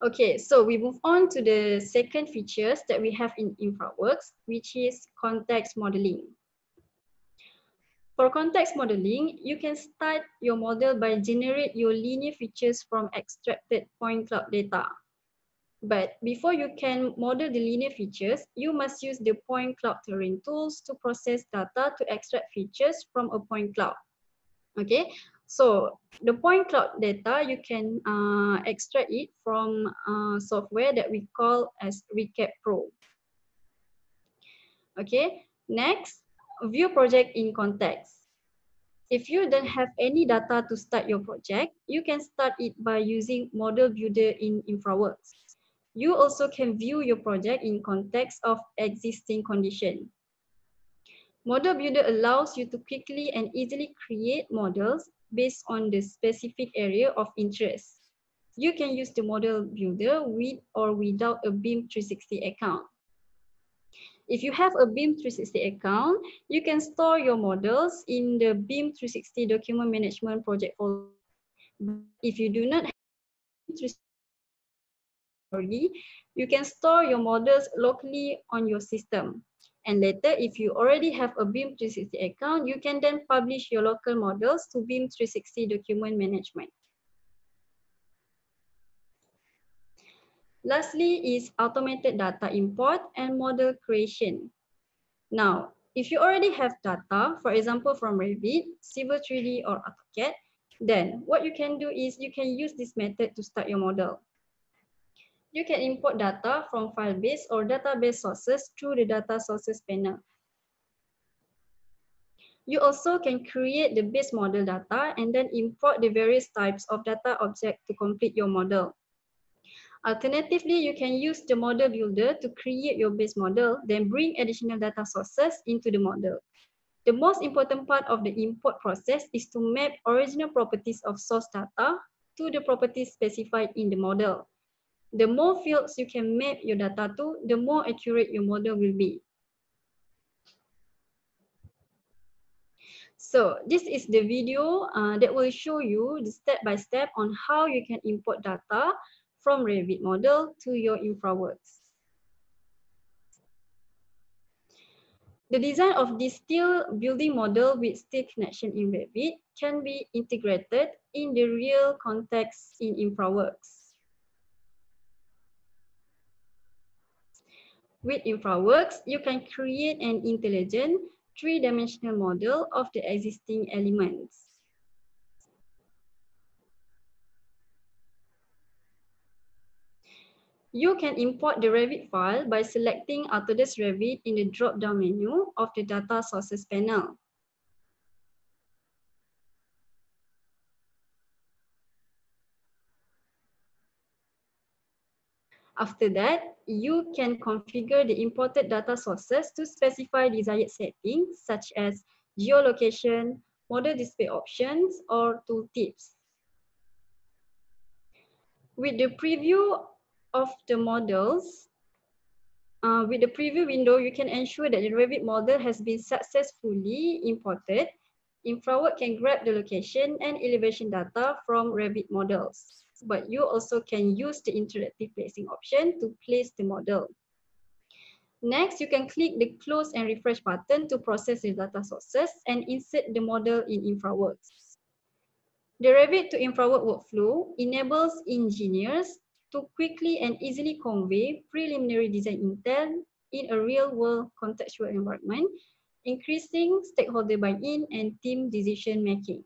Okay, so we move on to the second features that we have in Infraworks, which is context modeling. For context modeling, you can start your model by generate your linear features from extracted point cloud data. But before you can model the linear features, you must use the point cloud terrain tools to process data to extract features from a point cloud. Okay, so the point cloud data, you can extract it from software that we call as Recap Pro. Okay, next, view project in context. If you don't have any data to start your project, you can start it by using Model Builder in Infraworks. You also can view your project in context of existing condition. Model Builder allows you to quickly and easily create models based on the specific area of interest. You can use the Model Builder with or without a BIM 360 account. If you have a BIM 360 account, you can store your models in the BIM 360 document management project folder. If you do not have BIM 360, you can store your models locally on your system. And later, if you already have a BIM 360 account, you can then publish your local models to BIM 360 document management. Lastly is automated data import and model creation. Now, if you already have data, for example, from Revit, Civil 3D, or AutoCAD, then what you can do is you can use this method to start your model. You can import data from file-based or database sources through the data sources panel. You also can create the base model data and then import the various types of data object to complete your model. Alternatively, you can use the model builder to create your base model, then bring additional data sources into the model. The most important part of the import process is to map original properties of source data to the properties specified in the model. The more fields you can map your data to, the more accurate your model will be. So this is the video that will show you the step-by-step on how you can import data from Revit model to your Infraworks. The design of this steel building model with steel connection in Revit can be integrated in the real context in Infraworks. With Infraworks, you can create an intelligent three-dimensional model of the existing elements. You can import the Revit file by selecting Autodesk Revit in the drop-down menu of the Data Sources panel. After that, you can configure the imported data sources to specify desired settings such as geolocation, model display options, or tooltips. With the preview of the models, with the preview window, you can ensure that the Revit model has been successfully imported. Infraworks can grab the location and elevation data from Revit models, but you also can use the interactive placing option to place the model. Next, you can click the close and refresh button to process the data sources and insert the model in Infraworks. The Revit to Infraworks workflow enables engineers to quickly and easily convey preliminary design intent in a real-world contextual environment, increasing stakeholder buy-in and team decision-making.